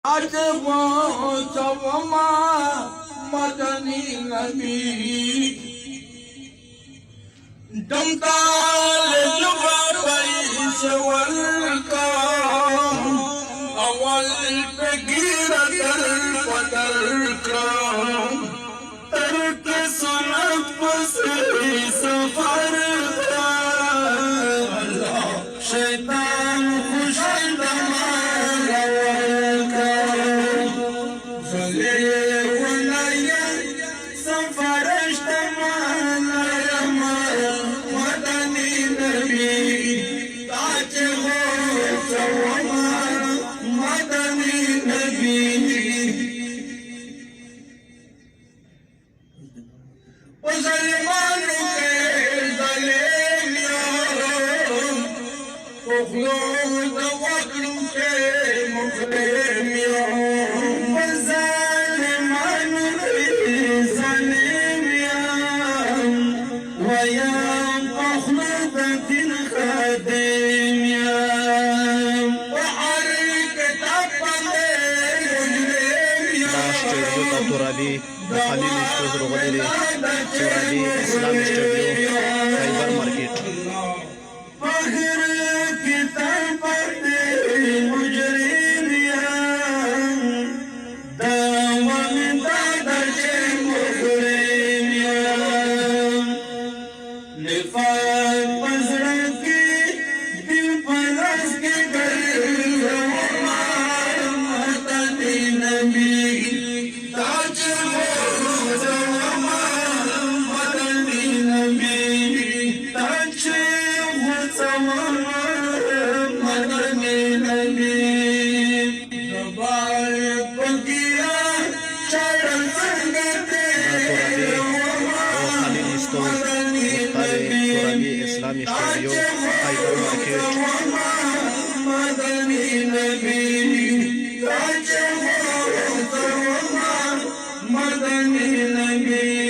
आज वो सवमा मदनी नबी दमताल जुबा पैसवल का अवल पे गिरदर पदर का तर्क सुनत से सफर का शैतान खुश ترابي خليل استوز رغدلي ترابي اسلام استوديو خيبر ماركت فخر كتاب مجرم يا دوام دادش مجرم يا نفاق بزرگی دل پرس کے گر مدنی نبی اسلامي استوديو خيبر ماركت مدني نبي مدني نبي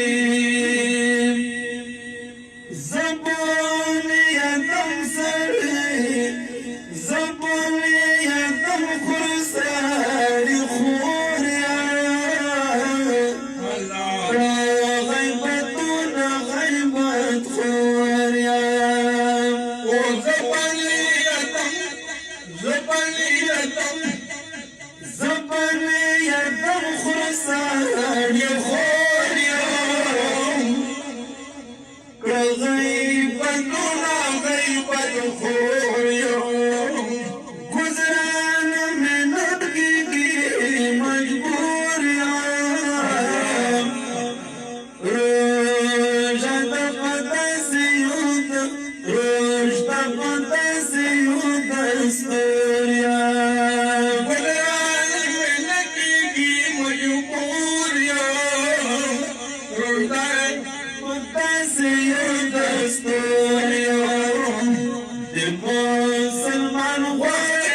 زبون يدم سري زبون يدم خرساري خوريا غيبتنا غيبت خوريا زبنيتم خرسان خوريا غيبتنا غيبت خوريا گزران من نبگی مجبور يا رشد قدسيوت رشد قدسيوت دستور يا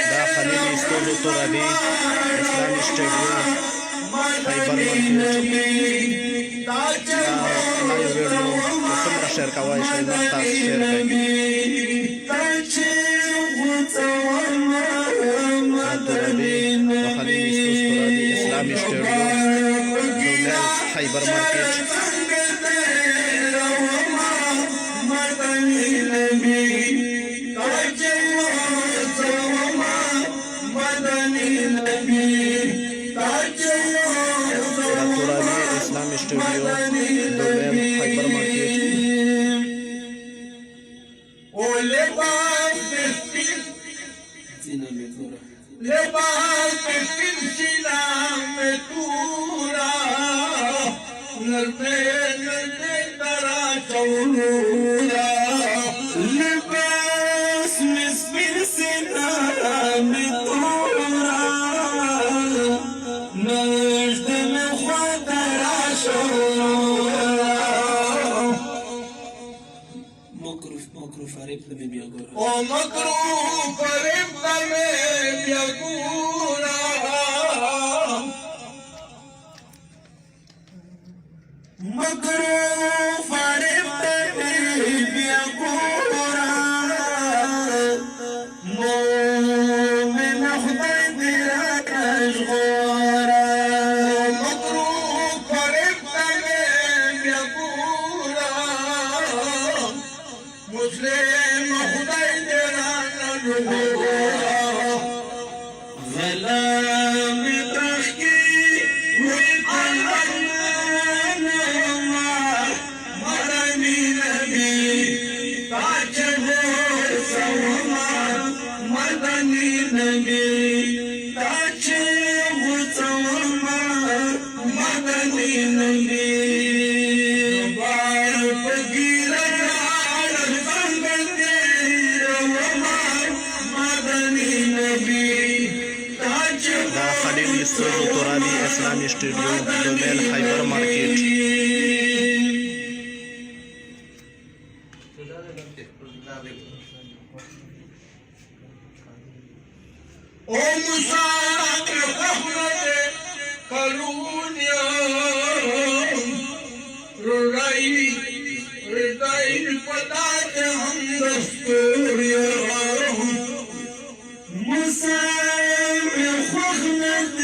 دا خليل استوديو ترابي اسلام استوديو خيبر ماركت څومره شیر کوای شي تاسو شیر ترابي وخليل استوديو اسلام استوديو خيبر ماركت ترابي اسلام استوديو دوبه خيبر ماركت لباس استودیو ترابی اسلامی اسٹوڈیو دومیل خیبر مارکیٹ او مسافر رحمت قلونیا رضائی پتات ہم دستوریا مسافر رحمت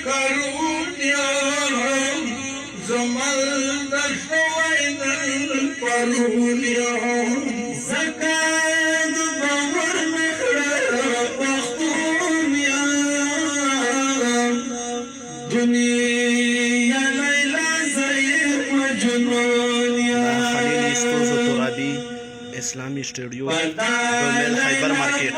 قلونیا زمان شوان پرونیا زکات باور نخرا پختون یا دنیا لیلا زیر مجنون یا خلیل استودیو ترابی اسلامی اسٹوڈیو دومیل خیبر مارکیٹ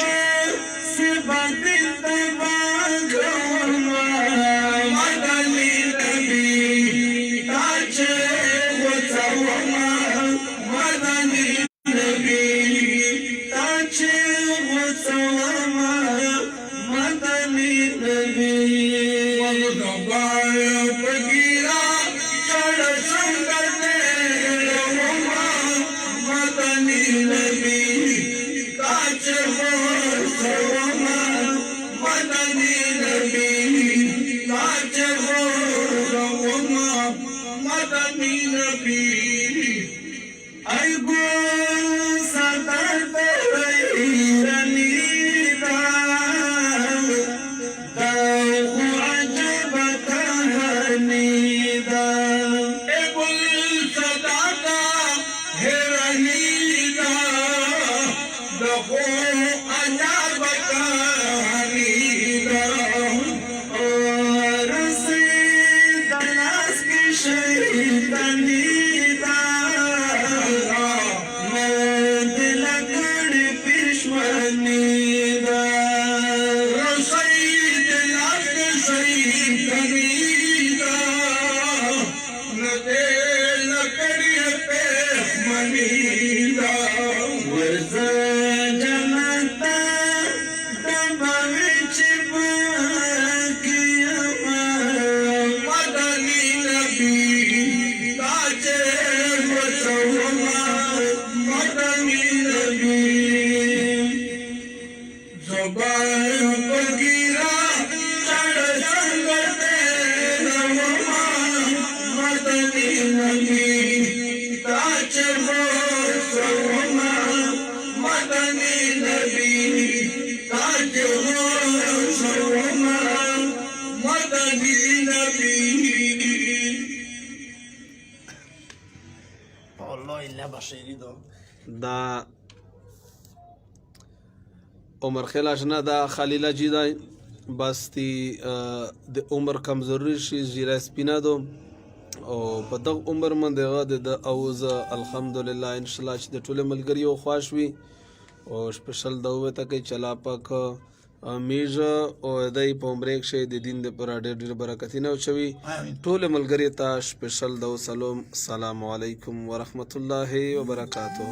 دا عمر خیل اشنا دا خلیله جی دا بس تی د عمر کمزوری شي زیرا سپینا دو او په دغه عمر من دغه د اوز الحمدلله ان شاء الله چې د ټول ملګریو خواش وي او سپیشل دا وته کې چلا پاک میز او دای په عمر کې شه د دین د پر ډېر برکت نه چوي ټول ملګری ته سپیشل دا سلام السلام علیکم ورحمت الله وبرکاته.